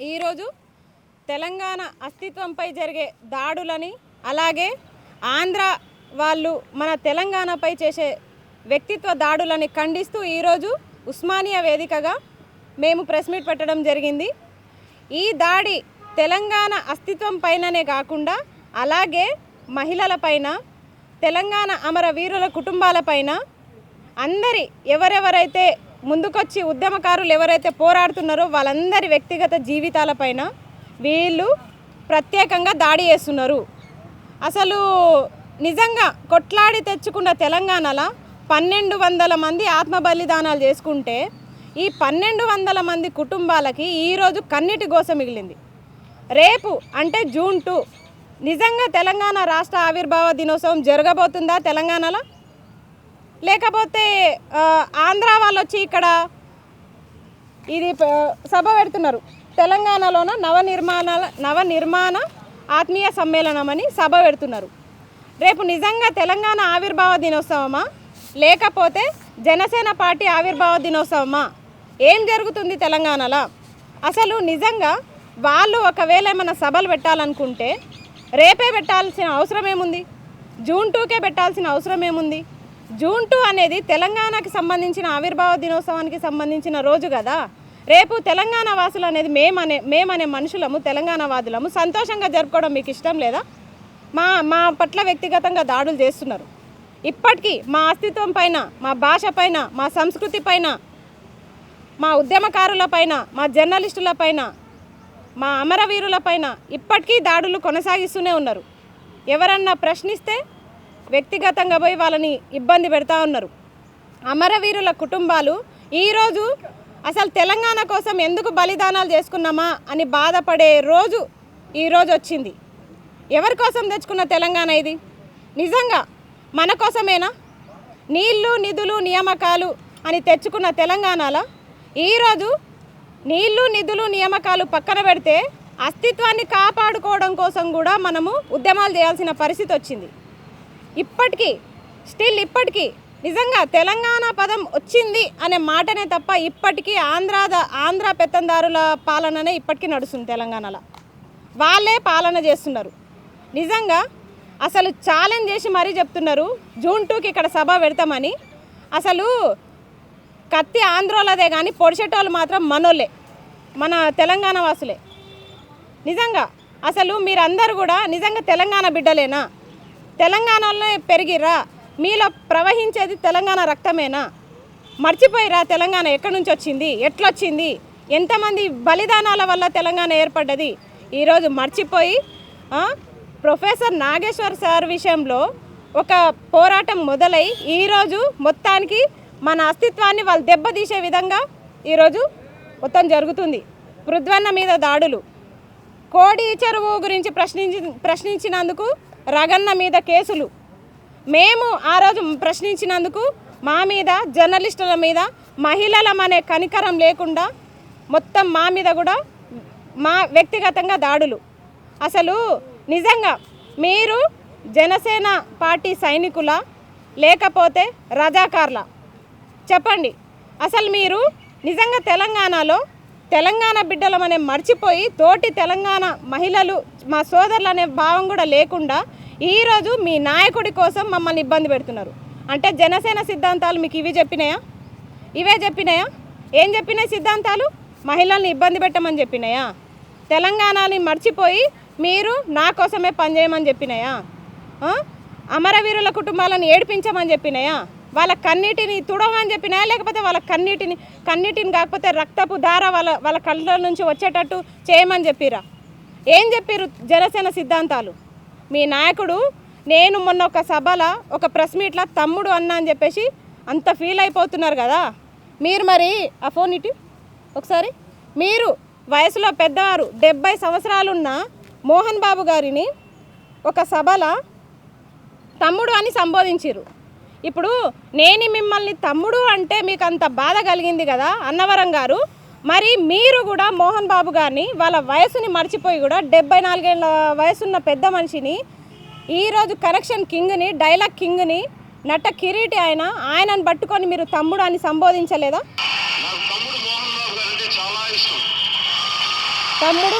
ఈరోజు తెలంగాణ అస్తిత్వంపై జరిగే దాడులని, అలాగే ఆంధ్ర వాళ్ళు మన తెలంగాణపై చేసే వ్యక్తిత్వ దాడులని ఖండిస్తూ ఈరోజు ఉస్మానియా వేదికగా మేము ప్రెస్ మీట్ పెట్టడం జరిగింది. ఈ దాడి తెలంగాణ అస్తిత్వం పైననే కాకుండా అలాగే మహిళలపైన, తెలంగాణ అమరవీరుల కుటుంబాలపైన, అందరి ఎవరెవరైతే ముందుకొచ్చి ఉద్యమకారులు ఎవరైతే పోరాడుతున్నారో వాళ్ళందరి వ్యక్తిగత జీవితాలపైన వీళ్ళు ప్రత్యేకంగా దాడి చేస్తున్నారు. అసలు నిజంగా కొట్లాడి తెచ్చుకున్న తెలంగాణలో 1200 మంది ఆత్మ బలిదానాలు చేసుకుంటే ఈ 1200 మంది కుటుంబాలకి ఈరోజు కన్నీటి గోస మిగిలింది. రేపు అంటే జూన్ 2 నిజంగా తెలంగాణ రాష్ట్ర ఆవిర్భావ దినోత్సవం జరగబోతుందా తెలంగాణలో? లేకపోతే ఆంధ్ర వాళ్ళు వచ్చి ఇక్కడ ఇది సభ పెడుతున్నారు. తెలంగాణలోన నవనిర్మాణ ఆత్మీయ సమ్మేళనం అని సభ పెడుతున్నారు. రేపు నిజంగా తెలంగాణ ఆవిర్భావ దినోత్సవమా లేకపోతే జనసేన పార్టీ ఆవిర్భావ దినోత్సవమా? ఏం జరుగుతుంది తెలంగాణలో? అసలు నిజంగా వాళ్ళు ఒకవేళ ఏమైనా సభలు పెట్టాలనుకుంటే రేపే పెట్టాల్సిన అవసరం ఏముంది? జూన్ 2కే పెట్టాల్సిన అవసరం ఏముంది? జూన్ 2 అనేది తెలంగాణకి సంబంధించిన ఆవిర్భావ దినోత్సవానికి సంబంధించిన రోజు కదా. రేపు తెలంగాణ వాసులు అనేది మేమనే మనుషులము, తెలంగాణ వాదులము సంతోషంగా జరుపుకోవడం మీకు ఇష్టం లేదా? మా పట్ల వ్యక్తిగతంగా దాడులు చేస్తున్నారు. ఇప్పటికీ మా అస్తిత్వం పైన, మా భాష పైన, మా సంస్కృతి పైన, మా ఉద్యమకారుల పైన, మా జర్నలిస్టుల పైన, మా అమరవీరుల పైన ఇప్పటికీ దాడులు కొనసాగిస్తూనే ఉన్నారు. ఎవరన్నా ప్రశ్నిస్తే వ్యక్తిగతంగా పోయి వాళ్ళని ఇబ్బంది పెడతా ఉన్నారు. అమరవీరుల కుటుంబాలు ఈరోజు అసలు తెలంగాణ కోసం ఎందుకు బలిదానాలు చేసుకున్నామా అని బాధపడే రోజు ఈరోజు వచ్చింది. ఎవరి కోసం తెచ్చుకున్న తెలంగాణ ఇది? నిజంగా మన కోసమేనా? నీళ్లు, నిధులు, నియామకాలు అని తెచ్చుకున్న తెలంగాణలో ఈరోజు నీళ్లు, నిధులు, నియామకాలు పక్కన పెడితే అస్తిత్వాన్ని కాపాడుకోవడం కోసం కూడా మనము ఉద్యమాలు చేయాల్సిన పరిస్థితి వచ్చింది. ఇప్పటికీ నిజంగా తెలంగాణ పదం వచ్చింది అనే మాటనే తప్ప ఇప్పటికీ ఆంధ్ర పెత్తందారుల పాలననే ఇప్పటికీ నడుస్తుంది. తెలంగాణలో వాళ్ళే పాలన చేస్తున్నారు. నిజంగా అసలు ఛాలెంజ్ చేసి మరీ చెప్తున్నారు జూన్ 2కి ఇక్కడ సభ పెడతామని. అసలు కత్తి ఆంధ్రోలదే కానీ పొడిచేటోళ్ళు మాత్రం మనోళ్ళే, మన తెలంగాణ వాసులే. నిజంగా అసలు మీరందరూ కూడా నిజంగా తెలంగాణ బిడ్డలేనా? తెలంగాణలోనే పెరిగిరా? మీలో ప్రవహించేది తెలంగాణ రక్తమేనా? మర్చిపోయిరా తెలంగాణ ఎక్కడి నుంచి వచ్చింది, ఎట్లొచ్చింది, ఎంతమంది బలిదానాల వల్ల తెలంగాణ ఏర్పడ్డది? ఈరోజు మర్చిపోయి ప్రొఫెసర్ నాగేశ్వర్ సార్ విషయంలో ఒక పోరాటం మొదలై ఈరోజు మొత్తానికి మన అస్తిత్వాన్ని వాళ్ళు దెబ్బతీసే విధంగా ఈరోజు మొత్తం జరుగుతుంది. పృథ్వన్న మీద దాడులు, కోడి చెరువు గురించి ప్రశ్నించినందుకు రగన్న మీద కేసులు, మేము ఆ రోజు ప్రశ్నించినందుకు మా మీద, జర్నలిస్టుల మీద, మహిళలమనే కనికరం లేకుండా మొత్తం మా మీద కూడా మా వ్యక్తిగతంగా దాడులు. అసలు నిజంగా మీరు జనసేన పార్టీ సైనికుల లేకపోతే రజాకార్ల? చెప్పండి. అసలు మీరు నిజంగా తెలంగాణలో తెలంగాణ బిడ్డలమనే మర్చిపోయి తోటి తెలంగాణ మహిళలు మా సోదరులు అనే భావం కూడా లేకుండా ఈరోజు మీ నాయకుడి కోసం మమ్మల్ని ఇబ్బంది పెడుతున్నారు. అంటే జనసేన సిద్ధాంతాలు మీకు ఇవే చెప్పినాయా? ఏం చెప్పినాయి సిద్ధాంతాలు? మహిళల్ని ఇబ్బంది పెట్టమని చెప్పినాయా? తెలంగాణని మర్చిపోయి మీరు నా కోసమే పనిచేయమని చెప్పినాయా? అమరవీరుల కుటుంబాలను ఏడిపించమని చెప్పినాయా? వాళ్ళ కన్నీటిని తుడవని చెప్పినాయా? లేకపోతే వాళ్ళ కన్నీటిని కాకపోతే రక్తపు ధార వాళ్ళ కళ్ళ నుంచి వచ్చేటట్టు చేయమని చెప్పిరా? ఏం చెప్పిరు జనసేన సిద్ధాంతాలు? మీ నాయకుడు నేను మొన్న ఒక సభలో ఒక ప్రెస్ మీట్లో తమ్ముడు అన్నా అని చెప్పేసి అంత ఫీల్ అయిపోతున్నారు కదా. మీరు మరి ఆ ఫోన్ ఇటు ఒకసారి, మీరు వయసులో పెద్దవారు 70 సంవత్సరాలున్న మోహన్ బాబు గారిని ఒక సభలో తమ్ముడు అని సంబోధించారు. ఇప్పుడు నేను మిమ్మల్ని తమ్ముడు అంటే మీకు అంత బాధ కలిగింది కదా అన్నవరం గారు, మరి మీరు కూడా మోహన్ బాబు గారిని వాళ్ళ వయసుని మర్చిపోయి కూడా 74 ఏళ్ళ వయసున్న పెద్ద మనిషిని ఈరోజు కనెక్షన్ కింగ్ని, డైలాగ్ కింగ్ని, నట కిరీటి ఆయనను పట్టుకొని మీరు తమ్ముడు అని సంబోధించలేదా? నాకు తమ్ముడు మోహన్ బాబు గారు అంటే చాలా ఇష్టం. తమ్ముడు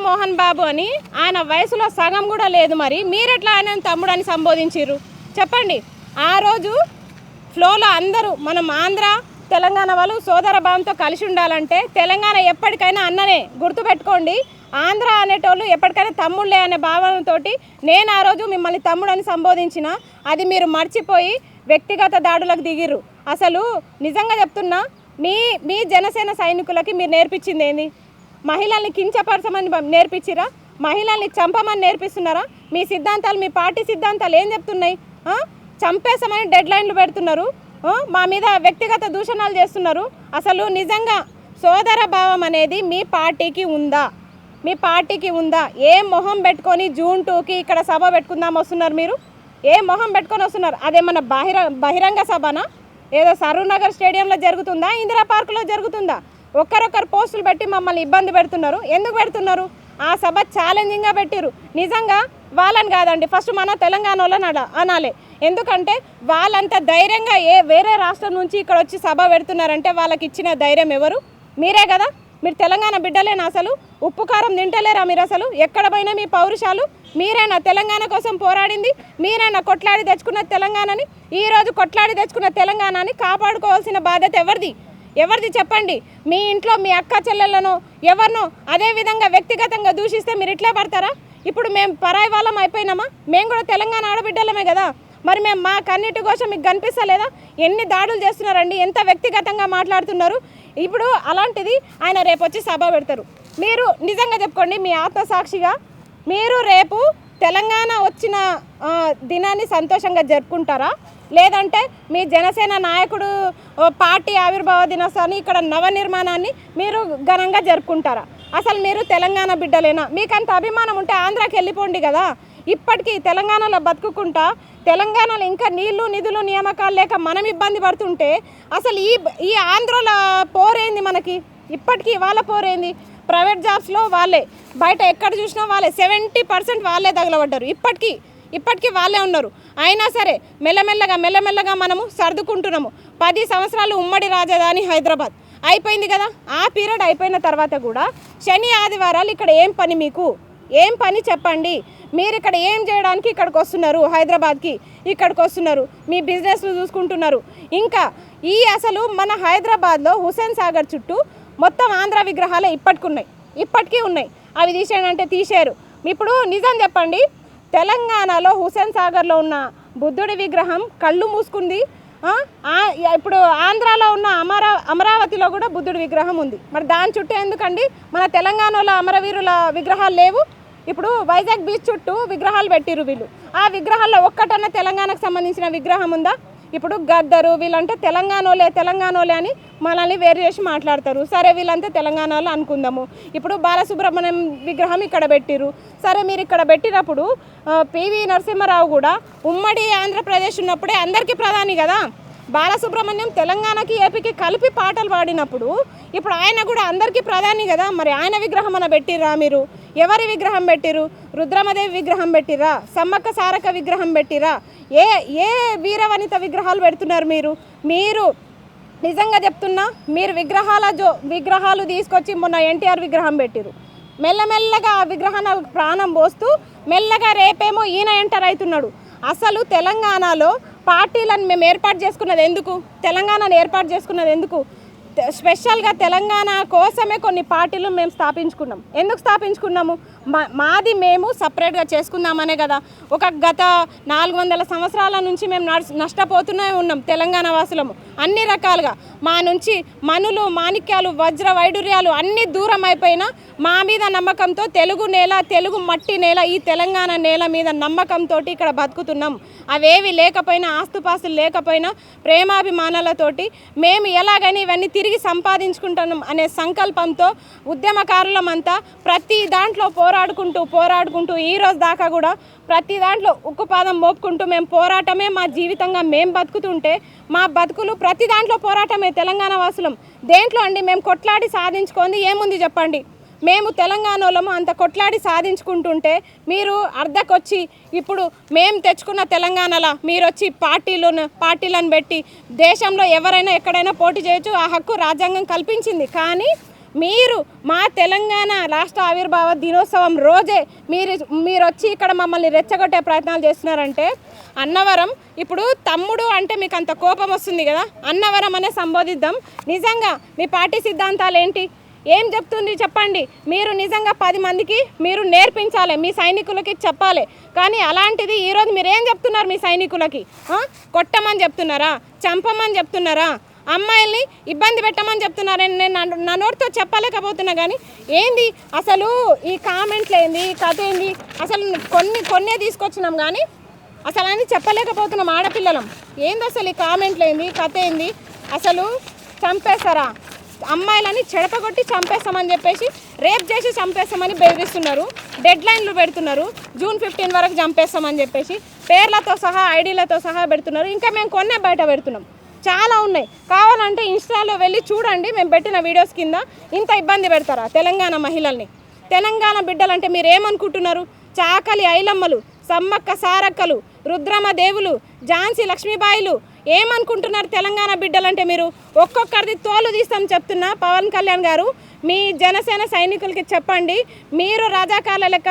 మోహన్ బాబు అని ఆయన వయసులో సగం కూడా లేదు. మరి మీరెట్లా ఆయన తమ్ముడు అని సంబోధించారు చెప్పండి. ఆ రోజు ఫ్లోలో అందరూ మనం ఆంధ్ర తెలంగాణ వాళ్ళు సోదర భావంతో కలిసి ఉండాలంటే తెలంగాణ ఎప్పటికైనా అన్ననే గుర్తుపెట్టుకోండి. ఆంధ్ర అనేటోళ్ళు ఎప్పటికైనా తమ్ముళ్ళే అనే భావనతోటి నేను ఆ రోజు మిమ్మల్ని తమ్ముడు అని సంబోధించిన, అది మీరు మర్చిపోయి వ్యక్తిగత దాడులకు దిగిర్రు. అసలు నిజంగా చెప్తున్నా, మీ జనసేన సైనికులకి మీరు నేర్పించింది ఏంది? మహిళల్ని కించపరచమని నేర్పించిరా? మహిళల్ని చంపమని నేర్పిస్తున్నారా? మీ సిద్ధాంతాలు, మీ పార్టీ సిద్ధాంతాలు ఏం చెప్తున్నాయి? చంపేసామని డెడ్ లైన్లు పెడుతున్నారు, మా మీద వ్యక్తిగత దూషణాలు చేస్తున్నారు. అసలు నిజంగా సోదర భావం అనేది మీ పార్టీకి ఉందా? మీ పార్టీకి ఉందా? ఏ మొహం పెట్టుకొని జూన్ 2కి ఇక్కడ సభ పెట్టుకుందాం వస్తున్నారు మీరు? ఏ మొహం పెట్టుకొని వస్తున్నారు? అదేమన్నా బహిరంగ సభనా? ఏదో సరూనగర్ స్టేడియంలో జరుగుతుందా? ఇందిరా పార్కులో జరుగుతుందా? ఒక్కరొక్కరు పోస్టులు పెట్టి మమ్మల్ని ఇబ్బంది పెడుతున్నారు. ఎందుకు పెడుతున్నారు? ఆ సభ ఛాలెంజింగ్గా పెట్టిరు. నిజంగా వాళ్ళని కాదండి, ఫస్ట్ మన తెలంగాణ వాళ్ళని అనాలి. ఎందుకంటే వాళ్ళంత ధైర్యంగా వేరే రాష్ట్రం నుంచి ఇక్కడ వచ్చి సభ పెడుతున్నారంటే వాళ్ళకి ఇచ్చిన ధైర్యం ఎవరు? మీరే కదా. మీరు తెలంగాణ బిడ్డలేనా? అసలు ఉప్పు కారం తింటలేరా మీరు? అసలు ఎక్కడ పోయినా మీ పౌరుషాలు? మీరైనా తెలంగాణ కోసం పోరాడింది? మీరైనా కొట్లాడి తెచ్చుకున్న తెలంగాణని? ఈరోజు కొట్లాడి తెచ్చుకున్న తెలంగాణని కాపాడుకోవాల్సిన బాధ్యత ఎవరిది చెప్పండి. మీ ఇంట్లో మీ అక్క చెల్లెళ్ళను ఎవరినో అదే విధంగా వ్యక్తిగతంగా దూషిస్తే మీరు ఇట్లే పడతారా? ఇప్పుడు మేము పరాయి వాళ్ళం అయిపోయినామా? మేము కూడా తెలంగాణ ఆడబిడ్డలమే కదా. మరి మేము మా కన్నిటి కోసం మీకు కనిపిస్తలేదా? ఎన్ని దాడులు చేస్తున్నారండి, ఎంత వ్యక్తిగతంగా మాట్లాడుతున్నారు. ఇప్పుడు అలాంటిది ఆయన రేపు వచ్చి సభ పెడతారు. మీరు నిజంగా చెప్పుకోండి, మీ ఆత్మసాక్షిగా మీరు రేపు తెలంగాణ వచ్చిన దినాన్ని సంతోషంగా జరుపుకుంటారా? లేదంటే మీ జనసేన నాయకుడు పార్టీ ఆవిర్భావ దినోత్సవాన్ని ఇక్కడ నవనిర్మాణాన్ని మీరు ఘనంగా జరుపుకుంటారా? అసలు మీరు తెలంగాణ బిడ్డలేనా? మీకంత అభిమానం ఉంటే ఆంధ్రాకి వెళ్ళిపోండి కదా. ఇప్పటికీ తెలంగాణలో బతుకుకుంటా తెలంగాణలో ఇంకా నీళ్లు నిధులు నియామకాలు లేక మనం ఇబ్బంది పడుతుంటే అసలు ఈ ఆంధ్రల పోరేంది మనకి? ఇప్పటికీ వాళ్ళ పోరేంది? ప్రైవేట్ జాబ్స్లో వాళ్ళే, బయట ఎక్కడ చూసినా వాళ్ళే, 70% వాళ్ళే తగలబడ్డారు. ఇప్పటికీ వాళ్ళే ఉన్నారు. అయినా సరే మెల్లమెల్లగా మనము సర్దుకుంటున్నాము. 10 సంవత్సరాలు ఉమ్మడి రాజధాని హైదరాబాద్ అయిపోయింది కదా. ఆ పీరియడ్ అయిపోయిన తర్వాత కూడా శని ఆదివారాలు ఇక్కడ ఏం పని? మీకు ఏం పని చెప్పండి. మీరు ఇక్కడ ఏం చేయడానికి ఇక్కడికి వస్తున్నారు? హైదరాబాద్కి ఇక్కడికి వస్తున్నారు, మీ బిజినెస్లు చూసుకుంటున్నారు. ఇంకా అసలు మన హైదరాబాద్లో హుస్సేన్ సాగర్ చుట్టూ మొత్తం ఆంధ్ర విగ్రహాలే ఇప్పటికీ ఉన్నాయి. అవి తీసేయండి తీసేయరు. ఇప్పుడు నిజం చెప్పండి, తెలంగాణలో హుస్సేన్ సాగర్లో ఉన్న బుద్ధుడి విగ్రహం కళ్ళు మూసుకుంది. ఇప్పుడు ఆంధ్రాలో ఉన్న అమరావతిలో కూడా బుద్ధుడి విగ్రహం ఉంది. మరి దాని చుట్టూ ఎందుకండి మన తెలంగాణలో అమరవీరుల విగ్రహాలు లేవు? ఇప్పుడు వైజాగ్ బీచ్ చుట్టూ విగ్రహాలు పెట్టిరు వీళ్ళు. ఆ విగ్రహాల్లో ఒక్కటన్నా తెలంగాణకు సంబంధించిన విగ్రహం ఉందా? ఇప్పుడు గద్దరు వీళ్ళంటే తెలంగాణోలే అని మనల్ని వేరు చేసి మాట్లాడతారు. సరే వీళ్ళంతా తెలంగాణలో అనుకుందాము. ఇప్పుడు బాలసుబ్రహ్మణ్యం విగ్రహం ఇక్కడ పెట్టిరు. సరే మీరు ఇక్కడ పెట్టినప్పుడు పివి నరసింహారావు కూడా ఉమ్మడి ఆంధ్రప్రదేశ్ ఉన్నప్పుడే అందరికీ ప్రధాని కదా. బాలసుబ్రహ్మణ్యం తెలంగాణకి ఏపీకి కలిపి పాటలు పాడినప్పుడు ఇప్పుడు ఆయన కూడా అందరికీ ప్రధాని కదా. మరి ఆయన విగ్రహం అన్న పెట్టిర్రా మీరు? ఎవరి విగ్రహం పెట్టిరు? రుద్రమదేవి విగ్రహం పెట్టిరా? సమ్మక్క సారక్క విగ్రహం పెట్టిరా? ఏ వీరవనిత విగ్రహాలు పెడుతున్నారు మీరు? నిజంగా చెప్తున్నా, మీరు విగ్రహాలు తీసుకొచ్చి మొన్న ఎన్టీఆర్ విగ్రహం పెట్టిరు. మెల్లమెల్లగా ఆ విగ్రహాలకు ప్రాణం పోస్తూ మెల్లగా రేపేమో ఈయన ఎంటర్ అవుతున్నాడు. అసలు తెలంగాణలో పార్టీలను మేము ఏర్పాటు చేసుకున్నది ఎందుకు? తెలంగాణను ఏర్పాటు చేసుకున్నది ఎందుకు? స్పెషల్గా తెలంగాణ కోసమే కొన్ని పార్టీలు మేము స్థాపించుకున్నాం. ఎందుకు స్థాపించుకున్నాము? మాది మేము సపరేట్గా చేసుకుందామనే కదా. గత 400 సంవత్సరాల నుంచి మేము నష్టపోతూనే ఉన్నాం తెలంగాణ వాసులము. అన్ని రకాలుగా మా నుంచి మనులు మాణిక్యాలు వజ్ర వైడూర్యాలు అన్నీ దూరం అయిపోయినా మా మీద నమ్మకంతో తెలుగు నేల, తెలుగు మట్టి నేల, ఈ తెలంగాణ నేల మీద నమ్మకంతో ఇక్కడ బతుకుతున్నాం. అవేవి లేకపోయినా, ఆస్తుపాస్తులు లేకపోయినా ప్రేమాభిమానాలతోటి మేము ఎలాగైనా ఇవన్నీ తిరిగి సంపాదించుకుంటున్నాం అనే సంకల్పంతో ఉద్యమకారులమంతా ప్రతి దాంట్లో పోరాడుకుంటూ ఈ రోజు దాకా కూడా ప్రతి దాంట్లో ఉక్కుపాదం మోపుకుంటూ మేము పోరాటమే మా జీవితంగా మేము బతుకుతుంటే మా బతుకులు ప్రతి దాంట్లో పోరాటమే. తెలంగాణ వాసులం దేంట్లో అండి మేము కొట్లాడి సాధించుకుంది ఏముంది చెప్పండి? మేము తెలంగాణలోము అంత కొట్లాడి సాధించుకుంటుంటే మీరు అర్ధకొచ్చి ఇప్పుడు మేము తెచ్చుకున్న తెలంగాణలో మీరు వచ్చి పార్టీలను పెట్టి దేశంలో ఎవరైనా ఎక్కడైనా పోటీ చేయొచ్చు, ఆ హక్కు రాజ్యాంగం కల్పించింది. కానీ మీరు మా తెలంగాణ రాష్ట్ర ఆవిర్భావ దినోత్సవం రోజే మీరు వచ్చి ఇక్కడ మమ్మల్ని రెచ్చగొట్టే ప్రయత్నాలు చేస్తున్నారంటే, అన్నవరం ఇప్పుడు తమ్ముడు అంటే మీకు అంత కోపం వస్తుంది కదా, అన్నవరం అనే సంబోధిద్దాం. నిజంగా మీ పార్టీ సిద్ధాంతాలు ఏంటి, ఏం చెప్తుంది చెప్పండి. మీరు నిజంగా 10 మందికి మీరు నేర్పించాలి, మీ సైనికులకి చెప్పాలి. కానీ అలాంటిది ఈరోజు మీరు ఏం చెప్తున్నారు మీ సైనికులకి? కొట్టమని చెప్తున్నారా, చంపమని చెప్తున్నారా, అమ్మాయిల్ని ఇబ్బంది పెట్టమని చెప్తున్నారని నేను నా నోటితో చెప్పలేకపోతున్నా. కానీ ఏంది అసలు ఈ కామెంట్లు ఏంది, కథ ఏంది, అసలు కొన్నే తీసుకొచ్చినాం కానీ అసలు అని చెప్పలేకపోతున్నాం ఆడపిల్లలం. ఏంది అసలు ఈ కామెంట్లు ఏంది, కథ ఏంది, అసలు చంపేస్తారా, అమ్మాయిలని చెడపగొట్టి చంపేస్తామని చెప్పేసి రేప్ చేసి చంపేస్తామని బెదిరిస్తున్నారు, డెడ్ లైన్లు పెడుతున్నారు, జూన్ 15 వరకు చంపేస్తామని చెప్పేసి పేర్లతో సహా ఐడీలతో సహా పెడుతున్నారు. ఇంకా మేము కొన్నే బయట పెడుతున్నాం, చాలా ఉన్నాయి. కావాలంటే ఇన్స్టాలో వెళ్ళి చూడండి, మేము పెట్టిన వీడియోస్ కింద. ఇంత ఇబ్బంది పెడతారా తెలంగాణ మహిళల్ని? తెలంగాణ బిడ్డలంటే మీరు ఏమనుకుంటున్నారు? చాకలి ఐలమ్మలు, సమ్మక్క సారక్కలు, రుద్రమ దేవులు, ఝాన్సీ లక్ష్మీబాయిలు ఏమనుకుంటున్నారు తెలంగాణ బిడ్డలంటే? మీరు ఒక్కొక్కరిది తోలు తీస్తాం చెప్తున్నా. పవన్ కళ్యాణ్ గారు మీ జనసేన సైనికులకి చెప్పండి, మీరు రాజాకాల లెక్క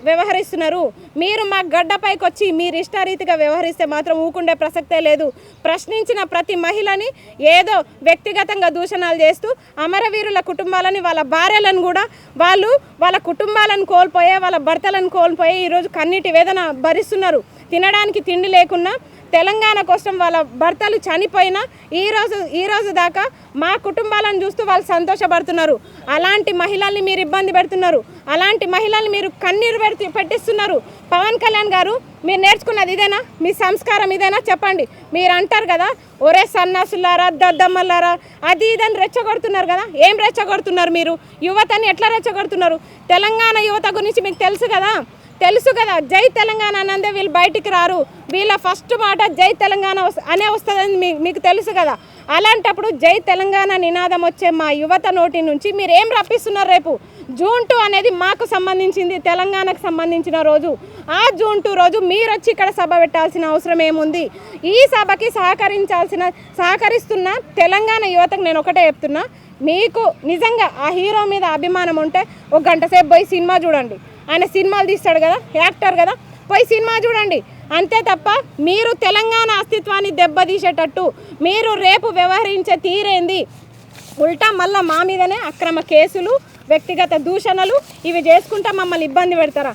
వ్యవహరిస్తున్నారు. మీరు మా గడ్డపైకి వచ్చి మీరు ఇష్టారీతిగా వ్యవహరిస్తే మాత్రం ఊకుండే ప్రసక్తే లేదు. ప్రశ్నించిన ప్రతి మహిళని ఏదో వ్యక్తిగతంగా దూషణాలు చేస్తూ అమరవీరుల కుటుంబాలని, వాళ్ళ భార్యలను కూడా వాళ్ళ కుటుంబాలను కోల్పోయే, వాళ్ళ భర్తలను కోల్పోయే ఈరోజు కన్నీటి వేదన భరిస్తున్నారు. తినడానికి తిండి లేకున్నా, తెలంగాణ కోసం వాళ్ళ భర్తలు చనిపోయినా ఈ రోజు దాకా మా కుటుంబాలను చూస్తూ వాళ్ళు సంతోషపడుతున్నారు. అలాంటి మహిళల్ని మీరు ఇబ్బంది పెడుతున్నారు, అలాంటి మహిళల్ని మీరు కన్నీరు పెట్టిస్తున్నారు. పవన్ కళ్యాణ్ గారు మీరు నేర్చుకున్నది ఇదేనా? మీ సంస్కారం ఇదేనా? చెప్పండి. మీరు అంటారు కదా, ఒరే సన్నాసులారా, దద్దమ్మలారా, అది ఇదని రెచ్చగొడుతున్నారు కదా. ఏం రెచ్చగొడుతున్నారు మీరు? యువతని ఎట్లా రెచ్చగొడుతున్నారు? తెలంగాణ యువత గురించి మీకు తెలుసు కదా. జై తెలంగాణ అనందే వీళ్ళు బయటికి రారు. వీళ్ళ ఫస్ట్ మాట జై తెలంగాణ అనే వస్తుందని మీకు తెలుసు కదా. అలాంటప్పుడు జై తెలంగాణ నినాదం వచ్చే మా యువత నోటి నుంచి మీరు ఏం రప్పిస్తున్నారు? రేపు జూన్ 2 అనేది మాకు సంబంధించింది, తెలంగాణకు సంబంధించిన రోజు. ఆ జూన్ 2 రోజు మీరు వచ్చి ఇక్కడ సభ పెట్టాల్సిన అవసరం ఏముంది? ఈ సభకి సహకరిస్తున్న తెలంగాణ యువతకు నేను ఒకటే చెప్తున్నా, మీకు నిజంగా ఆ హీరో మీద అభిమానం ఉంటే 1 గంట సేపు పోయి సినిమా చూడండి. ఆయన సినిమాలు తీస్తాడు కదా, యాక్టర్ కదా, పోయి సినిమా చూడండి. అంతే తప్ప మీరు తెలంగాణ అస్తిత్వాన్ని దెబ్బతీసేటట్టు మీరు రేపు వ్యవహరించే తీరేంది? ఉల్టా మళ్ళీ మా మీదనే అక్రమ కేసులు, వ్యక్తిగత దూషణలు ఇవి చేసుకుంటా మమ్మల్ని ఇబ్బంది పెడతారా?